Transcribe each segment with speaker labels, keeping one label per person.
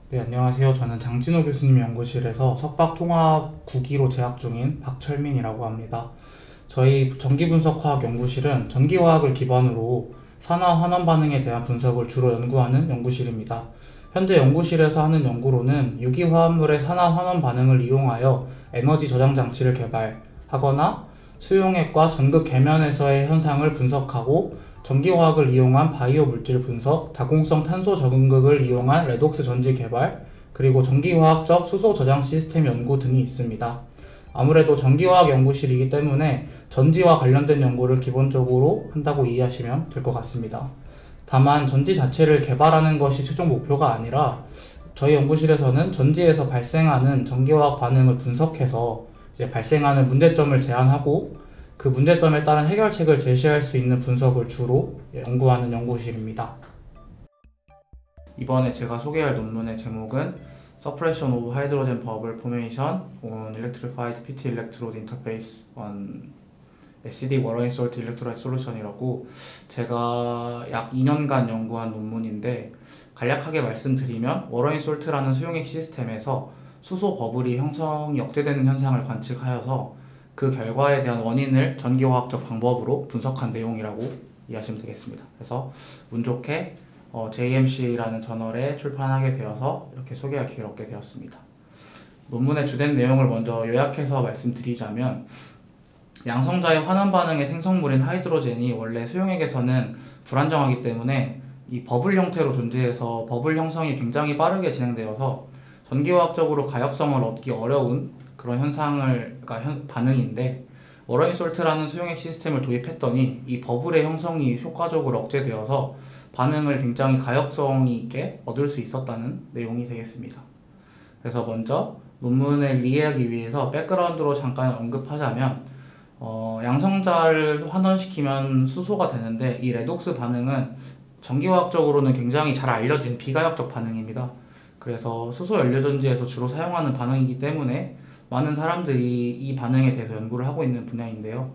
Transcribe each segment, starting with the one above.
Speaker 1: 네, 안녕하세요. 저는 장진호 교수님 연구실에서 석박통합 9기로 재학 중인 박철민이라고 합니다. 저희 전기분석화학 연구실은 전기화학을 기반으로 산화 환원 반응에 대한 분석을 주로 연구하는 연구실입니다. 현재 연구실에서 하는 연구로는 유기화합물의 산화 환원 반응을 이용하여 에너지 저장 장치를 개발하거나 수용액과 전극 계면에서의 현상을 분석하고 전기화학을 이용한 바이오 물질 분석, 다공성 탄소 적응극을 이용한 레독스 전지 개발, 그리고 전기화학적 수소 저장 시스템 연구 등이 있습니다. 아무래도 전기화학 연구실이기 때문에 전지와 관련된 연구를 기본적으로 한다고 이해하시면 될 것 같습니다. 다만 전지 자체를 개발하는 것이 최종 목표가 아니라 저희 연구실에서는 전지에서 발생하는 전기화학 반응을 분석해서 이제 발생하는 문제점을 제안하고 그 문제점에 따른 해결책을 제시할 수 있는 분석을 주로 연구하는 연구실입니다. 이번에 제가 소개할 논문의 제목은 Suppression of Hydrogen Bubble Formation on Electrified PT Electrode Interface on Acidic Warring Salt Electrolyte Solution이라고 제가 약 2년간 연구한 논문인데, 간략하게 말씀드리면 워러인 솔트라는 수용액 시스템에서 수소 버블이 형성이 억제되는 현상을 관측하여서 그 결과에 대한 원인을 전기화학적 방법으로 분석한 내용이라고 이해하시면 되겠습니다. 그래서 운 좋게 JMC라는 저널에 출판하게 되어서 이렇게 소개할 기회를 얻게 되었습니다. 논문의 주된 내용을 먼저 요약해서 말씀드리자면, 양성자의 환원 반응의 생성물인 하이드로젠이 원래 수용액에서는 불안정하기 때문에 이 버블 형태로 존재해서 버블 형성이 굉장히 빠르게 진행되어서 전기화학적으로 가역성을 얻기 어려운 그런 반응인데, 워러인 솔트라는 수용액 시스템을 도입했더니 이 버블의 형성이 효과적으로 억제되어서 반응을 굉장히 가역성이 있게 얻을 수 있었다는 내용이 되겠습니다. 그래서 먼저 논문을 이해하기 위해서 백그라운드로 잠깐 언급하자면, 양성자를 환원시키면 수소가 되는데, 이 레독스 반응은 전기화학적으로는 굉장히 잘 알려진 비가역적 반응입니다. 그래서 수소 연료전지에서 주로 사용하는 반응이기 때문에 많은 사람들이 이 반응에 대해서 연구를 하고 있는 분야인데요.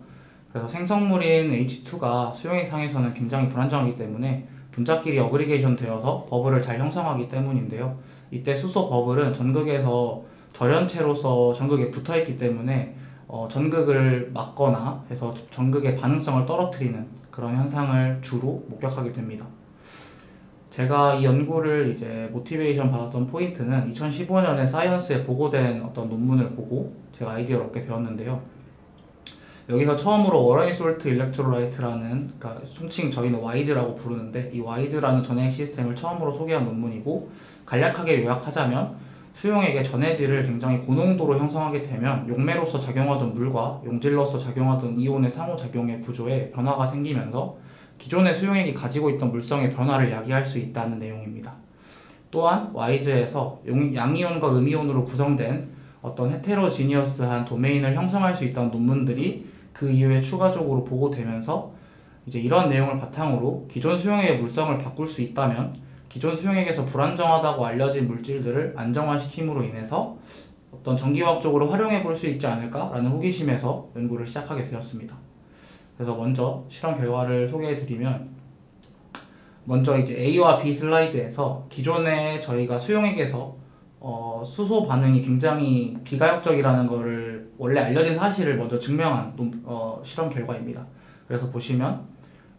Speaker 1: 그래서 생성물인 H2가 수용액 상에서는 굉장히 불안정하기 때문에 분자끼리 어그리게이션 되어서 버블을 잘 형성하기 때문인데요. 이때 수소 버블은 전극에서 절연체로서 전극에 붙어있기 때문에 전극을 막거나 해서 전극의 반응성을 떨어뜨리는 그런 현상을 주로 목격하게 됩니다. 제가 이 연구를 이제 모티베이션 받았던 포인트는 2015년에 사이언스에 보고된 어떤 논문을 보고 제가 아이디어를 얻게 되었는데요. 여기서 처음으로 워러인 솔트 일렉트로라이트라는, 그러니까 총칭 저희는 와이즈라고 부르는데, 이 와이즈라는 전해액 시스템을 처음으로 소개한 논문이고, 간략하게 요약하자면 수용액의 전해질을 굉장히 고농도로 형성하게 되면 용매로서 작용하던 물과 용질로서 작용하던 이온의 상호작용의 구조에 변화가 생기면서 기존의 수용액이 가지고 있던 물성의 변화를 야기할 수 있다는 내용입니다. 또한 와이즈에서 양이온과 음이온으로 구성된 어떤 헤테로지니어스한 도메인을 형성할 수 있다는 논문들이 그 이후에 추가적으로 보고되면서, 이제 이런 내용을 바탕으로 기존 수용액의 물성을 바꿀 수 있다면 기존 수용액에서 불안정하다고 알려진 물질들을 안정화시킴으로 인해서 어떤 전기화학적으로 활용해 볼 수 있지 않을까라는 호기심에서 연구를 시작하게 되었습니다. 그래서 먼저 실험 결과를 소개해 드리면, 먼저 이제 A와 B 슬라이드에서 기존에 저희가 수용액에서 수소 반응이 굉장히 비가역적이라는 것을 원래 알려진 사실을 먼저 증명한 실험 결과입니다. 그래서 보시면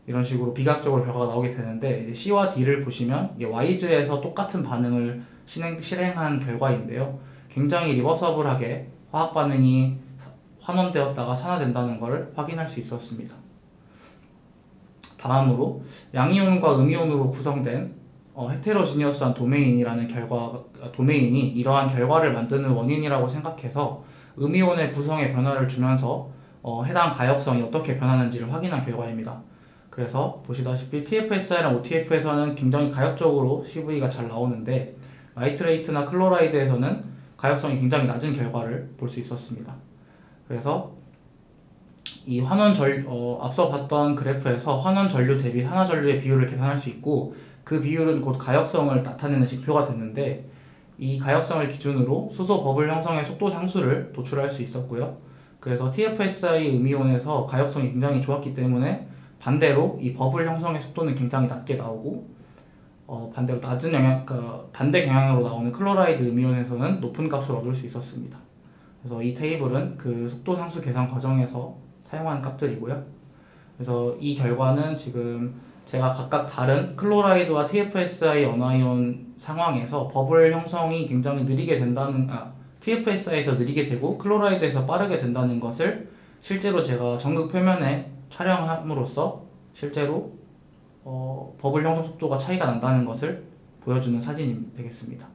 Speaker 1: 이런 식으로 비가역적으로 결과가 나오게 되는데, C와 D를 보시면 이게 와이즈에서 똑같은 반응을 실행한 결과인데요. 굉장히 리버서블하게 화학 반응이 환원되었다가 산화된다는 것을 확인할 수 있었습니다. 다음으로 양이온과 음이온으로 구성된 헤테로지니어스한 도메인이 이러한 결과를 만드는 원인이라고 생각해서 음이온의 구성에 변화를 주면서 해당 가역성이 어떻게 변하는지를 확인한 결과입니다. 그래서 보시다시피 TFSI랑 OTF에서는 굉장히 가역적으로 CV가 잘 나오는데, 나이트레이트나 클로라이드에서는 가역성이 굉장히 낮은 결과를 볼 수 있었습니다. 그래서 이 앞서 봤던 그래프에서 환원 전류 대비 산화 전류의 비율을 계산할 수 있고, 그 비율은 곧 가역성을 나타내는 지표가 됐는데, 이 가역성을 기준으로 수소 버블 형성의 속도 상수를 도출할 수 있었고요. 그래서 TFSI 음이온에서 가역성이 굉장히 좋았기 때문에 반대로 이 버블 형성의 속도는 굉장히 낮게 나오고, 반대로 낮은 영향, 그러니까 반대 경향으로 나오는 클로라이드 음이온에서는 높은 값을 얻을 수 있었습니다. 그래서 이 테이블은 그 속도 상수 계산 과정에서 사용한 값들이고요. 그래서 이 결과는 지금 제가 각각 다른 클로라이드와 TFSI 연화이온 상황에서 버블 형성이 굉장히 느리게 된다는, TFSI에서 느리게 되고 클로라이드에서 빠르게 된다는 것을 실제로 제가 전극 표면에 촬영함으로써 실제로 버블 형성 속도가 차이가 난다는 것을 보여주는 사진이 되겠습니다.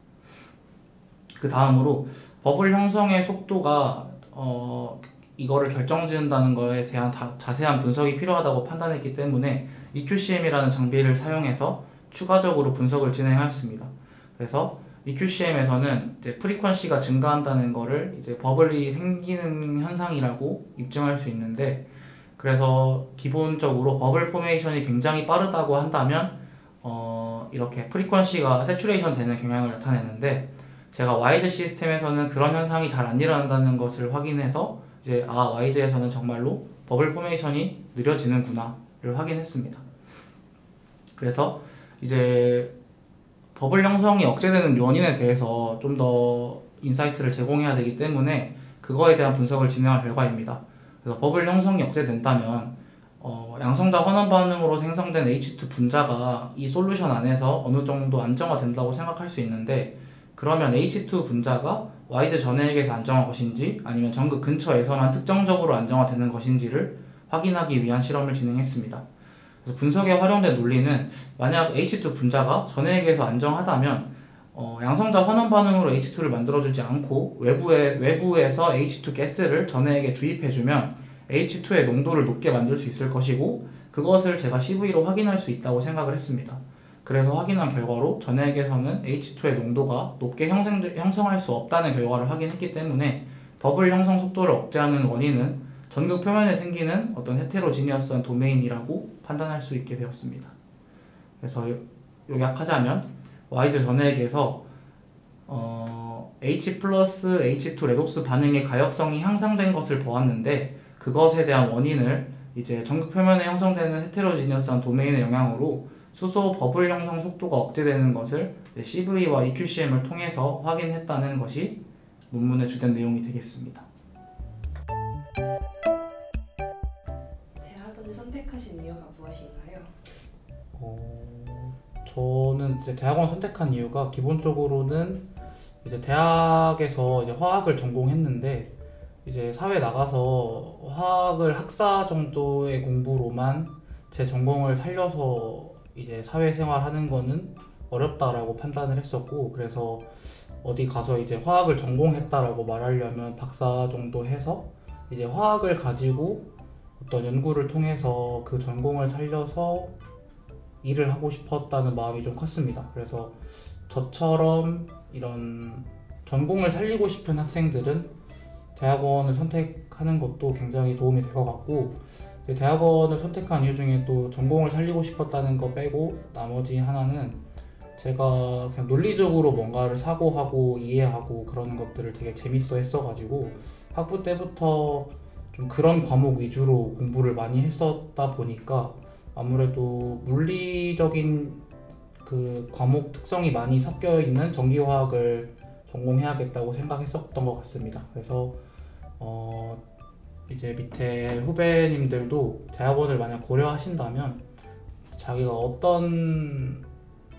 Speaker 1: 그 다음으로 버블 형성의 속도가 이거를 결정지은다는 거에 대한 자세한 분석이 필요하다고 판단했기 때문에 EQCM이라는 장비를 사용해서 추가적으로 분석을 진행하였습니다. 그래서 EQCM에서는 이제 프리퀀시가 증가한다는 거를 이제 버블이 생기는 현상이라고 입증할 수 있는데, 그래서 기본적으로 버블 포메이션이 굉장히 빠르다고 한다면 이렇게 프리퀀시가 세츄레이션 되는 경향을 나타내는데, 제가 YZ 시스템에서는 그런 현상이 잘 안 일어난다는 것을 확인해서 이제 YZ에서는 정말로 버블 포메이션이 느려지는구나를 확인했습니다. 그래서 이제 버블 형성이 억제되는 원인에 대해서 좀 더 인사이트를 제공해야 되기 때문에 그거에 대한 분석을 진행할 결과입니다. 그래서 버블 형성이 억제된다면 양성자 환원 반응으로 생성된 H2 분자가 이 솔루션 안에서 어느 정도 안정화된다고 생각할 수 있는데, 그러면 H2 분자가 YZ 전해액에서 안정화 것인지 아니면 전극 근처에서만 특정적으로 안정화되는 것인지를 확인하기 위한 실험을 진행했습니다. 그래서 분석에 활용된 논리는, 만약 H2 분자가 전해액에서 안정하다면 양성자 환원 반응으로 H2를 만들어주지 않고 외부에서 H2 가스를 전해액에 주입해주면 H2의 농도를 높게 만들 수 있을 것이고, 그것을 제가 CV로 확인할 수 있다고 생각을 했습니다. 그래서 확인한 결과로 전해액에서는 H2의 농도가 높게 형성할 수 없다는 결과를 확인했기 때문에 버블 형성 속도를 억제하는 원인은 전극 표면에 생기는 어떤 헤테로지니어스한 도메인이라고 판단할 수 있게 되었습니다. 그래서 요약하자면 YZ 전해액에서 H 플러스 H2 레독스 반응의 가역성이 향상된 것을 보았는데, 그것에 대한 원인을 이제 전극 표면에 형성되는 헤테로지니어스한 도메인의 영향으로 수소 버블 형성 속도가 억제되는 것을 CV와 EQCM을 통해서 확인했다는 것이 논문의 주된 내용이 되겠습니다.
Speaker 2: 대학원을 선택하신 이유가 무엇인가요?
Speaker 1: 저는 이제 대학원 선택한 이유가 기본적으로는 이제 대학에서 이제 화학을 전공했는데, 이제 사회 나가서 화학을 학사 정도의 공부로만 제 전공을 살려서 이제 사회생활 하는 거는 어렵다라고 판단을 했었고, 그래서 어디 가서 이제 화학을 전공했다라고 말하려면 박사 정도 해서 이제 화학을 가지고 어떤 연구를 통해서 그 전공을 살려서 일을 하고 싶었다는 마음이 좀 컸습니다. 그래서 저처럼 이런 전공을 살리고 싶은 학생들은 대학원을 선택하는 것도 굉장히 도움이 될 것 같고, 대학원을 선택한 이유 중에 또 전공을 살리고 싶었다는 거 빼고 나머지 하나는 제가 그냥 논리적으로 뭔가를 사고하고 이해하고 그런 것들을 되게 재밌어 했어가지고 학부 때부터 좀 그런 과목 위주로 공부를 많이 했었다 보니까 아무래도 물리적인 그 과목 특성이 많이 섞여 있는 전기화학을 전공해야겠다고 생각했었던 것 같습니다. 그래서 이제 밑에 후배님들도 대학원을 만약 고려하신다면 자기가 어떤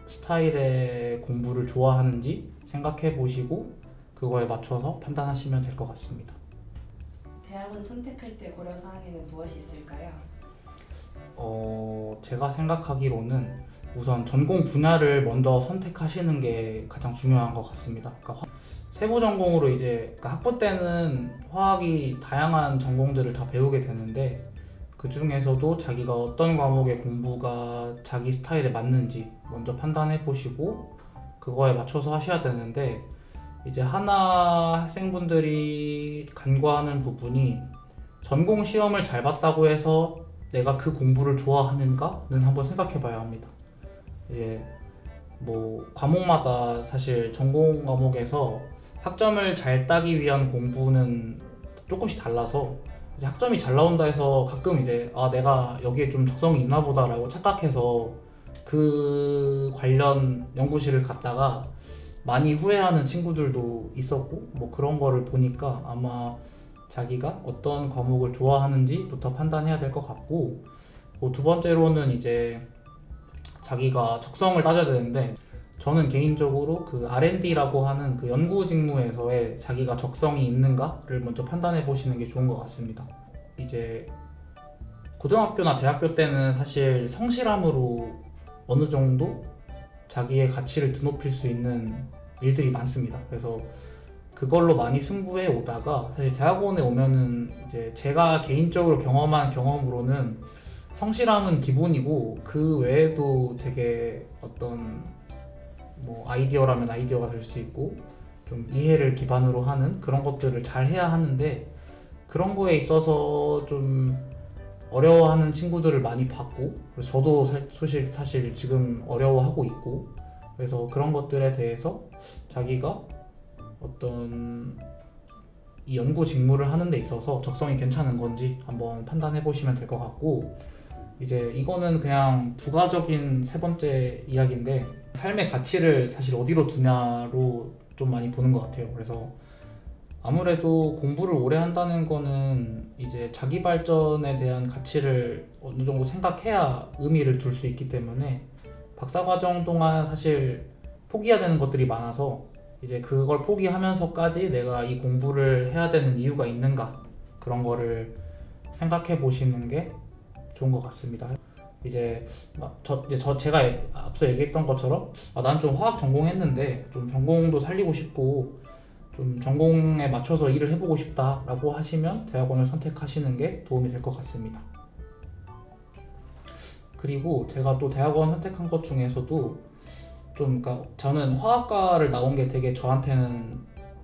Speaker 1: 스타일의 공부를 좋아하는지 생각해 보시고 그거에 맞춰서 판단하시면 될 것 같습니다.
Speaker 2: 대학원 선택할 때 고려사항에는 무엇이 있을까요?
Speaker 1: 제가 생각하기로는 우선 전공 분야를 먼저 선택하시는 게 가장 중요한 것 같습니다. 그러니까 세부 전공으로 이제 그러니까 학부 때는 화학이 다양한 전공들을 다 배우게 되는데, 그 중에서도 자기가 어떤 과목의 공부가 자기 스타일에 맞는지 먼저 판단해 보시고 그거에 맞춰서 하셔야 되는데, 이제 하나 학생분들이 간과하는 부분이 전공 시험을 잘 봤다고 해서 내가 그 공부를 좋아하는가는 한번 생각해 봐야 합니다. 이제 뭐 과목마다 사실 전공 과목에서 학점을 잘 따기 위한 공부는 조금씩 달라서 이제 학점이 잘 나온다 해서 가끔 이제 내가 여기에 좀 적성이 있나 보다라고 착각해서 그 관련 연구실을 갔다가 많이 후회하는 친구들도 있었고 뭐 그런 거를 보니까 아마 자기가 어떤 과목을 좋아하는지부터 판단해야 될 것 같고, 뭐 두 번째로는 이제 자기가 적성을 따져야 되는데, 저는 개인적으로 그 R&D라고 하는 그 연구 직무에서의 자기가 적성이 있는가를 먼저 판단해 보시는 게 좋은 것 같습니다. 이제 고등학교나 대학교 때는 사실 성실함으로 어느 정도 자기의 가치를 드높일 수 있는 일들이 많습니다. 그래서 그걸로 많이 승부해 오다가 사실 대학원에 오면은 이제 제가 개인적으로 경험한 경험으로는 성실함은 기본이고 그 외에도 되게 어떤 뭐 아이디어라면 아이디어가 될 수 있고 좀 이해를 기반으로 하는 그런 것들을 잘 해야 하는데, 그런 거에 있어서 좀 어려워하는 친구들을 많이 봤고, 그래서 저도 사실 지금 어려워하고 있고, 그래서 그런 것들에 대해서 자기가 어떤 이 연구 직무를 하는 데 있어서 적성이 괜찮은 건지 한번 판단해 보시면 될 것 같고, 이제 이거는 그냥 부가적인 세 번째 이야기인데, 삶의 가치를 사실 어디로 두냐로 좀 많이 보는 것 같아요. 그래서 아무래도 공부를 오래 한다는 거는 이제 자기 발전에 대한 가치를 어느 정도 생각해야 의미를 둘 수 있기 때문에, 박사과정 동안 사실 포기해야 되는 것들이 많아서 이제 그걸 포기하면서까지 내가 이 공부를 해야 되는 이유가 있는가, 그런 거를 생각해 보시는 게 좋은 것 같습니다. 이제 제가 앞서 얘기했던 것처럼 난 좀 화학 전공했는데 좀 전공도 살리고 싶고 좀 전공에 맞춰서 일을 해보고 싶다라고 하시면 대학원을 선택하시는 게 도움이 될 것 같습니다. 그리고 제가 또 대학원 선택한 것 중에서도 좀, 그러니까 저는 화학과를 나온 게 되게 저한테는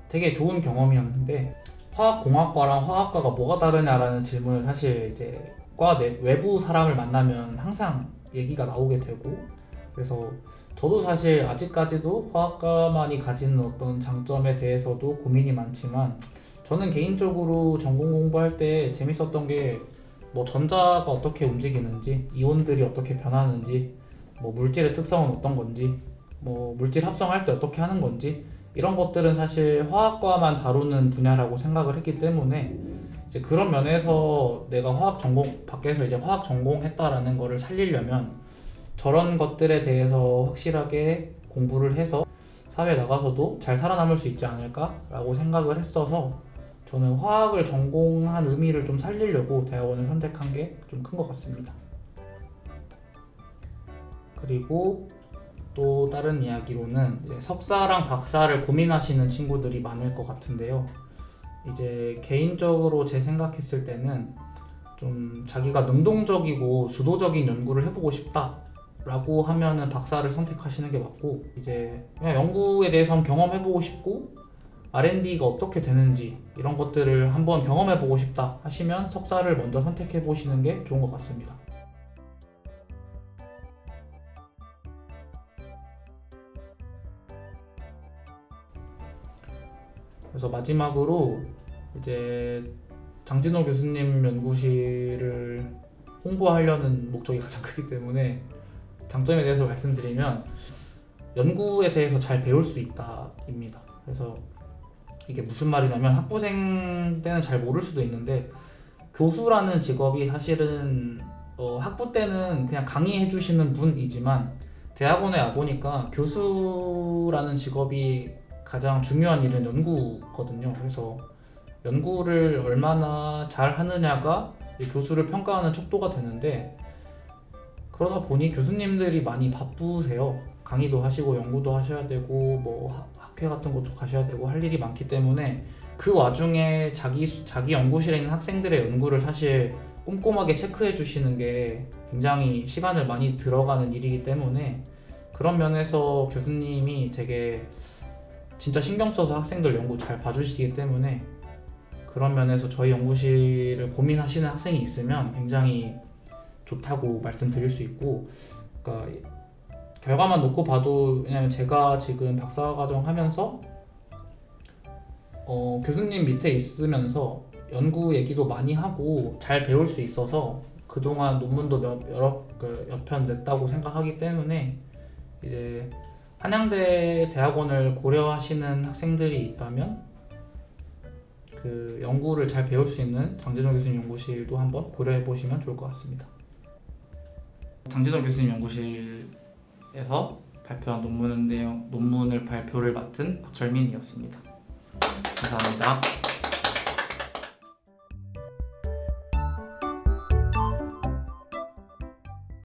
Speaker 1: 되게 좋은 경험이었는데, 화학공학과랑 화학과가 뭐가 다르냐라는 질문을 사실 이제 과 외부 사람을 만나면 항상 얘기가 나오게 되고, 그래서 저도 사실 아직까지도 화학과만이 가지는 어떤 장점에 대해서도 고민이 많지만, 저는 개인적으로 전공 공부할 때 재밌었던 게 뭐 전자가 어떻게 움직이는지, 이온들이 어떻게 변하는지, 뭐 물질의 특성은 어떤 건지, 뭐 물질 합성할 때 어떻게 하는 건지, 이런 것들은 사실 화학과만 다루는 분야라고 생각을 했기 때문에, 이제 그런 면에서 내가 화학 전공 밖에서 이제 화학 전공했다라는 거를 살리려면 저런 것들에 대해서 확실하게 공부를 해서 사회에 나가서도 잘 살아남을 수 있지 않을까라고 생각을 했어서, 저는 화학을 전공한 의미를 좀 살리려고 대학원을 선택한 게 좀 큰 것 같습니다. 그리고 또 다른 이야기로는 이제 석사랑 박사를 고민하시는 친구들이 많을 것 같은데요. 이제 개인적으로 제 생각했을 때는 좀 자기가 능동적이고 주도적인 연구를 해보고 싶다 라고 하면은 박사를 선택하시는 게 맞고, 이제 그냥 연구에 대해서 한번 경험해보고 싶고 R&D가 어떻게 되는지 이런 것들을 한번 경험해보고 싶다 하시면 석사를 먼저 선택해보시는 게 좋은 것 같습니다. 그래서 마지막으로 이제 장진호 교수님 연구실을 홍보하려는 목적이 가장 크기 때문에 장점에 대해서 말씀드리면, 연구에 대해서 잘 배울 수 있다입니다. 그래서 이게 무슨 말이냐면, 학부생 때는 잘 모를 수도 있는데 교수라는 직업이 사실은 학부 때는 그냥 강의해 주시는 분이지만 대학원에 와보니까 교수라는 직업이 가장 중요한 일은 연구거든요. 그래서 연구를 얼마나 잘 하느냐가 교수를 평가하는 척도가 되는데, 그러다 보니 교수님들이 많이 바쁘세요. 강의도 하시고 연구도 하셔야 되고 뭐 학회 같은 것도 가셔야 되고 할 일이 많기 때문에, 그 와중에 자기 연구실에 있는 학생들의 연구를 사실 꼼꼼하게 체크해 주시는 게 굉장히 시간을 많이 들어가는 일이기 때문에, 그런 면에서 교수님이 되게 진짜 신경 써서 학생들 연구 잘 봐주시기 때문에, 그런 면에서 저희 연구실을 고민하시는 학생이 있으면 굉장히 좋다고 말씀드릴 수 있고, 그러니까 결과만 놓고 봐도, 왜냐면 제가 지금 박사과정 하면서 교수님 밑에 있으면서 연구 얘기도 많이 하고 잘 배울 수 있어서 그동안 논문도 여러 몇 편 냈다고 생각하기 때문에 이제 한양대 대학원을 고려하시는 학생들이 있다면 그 연구를 잘 배울 수 있는 장진호 교수님 연구실도 한번 고려해 보시면 좋을 것 같습니다. 장진호 교수님 연구실에서 발표한 논문을 발표를 맡은 박철민이었습니다. 감사합니다.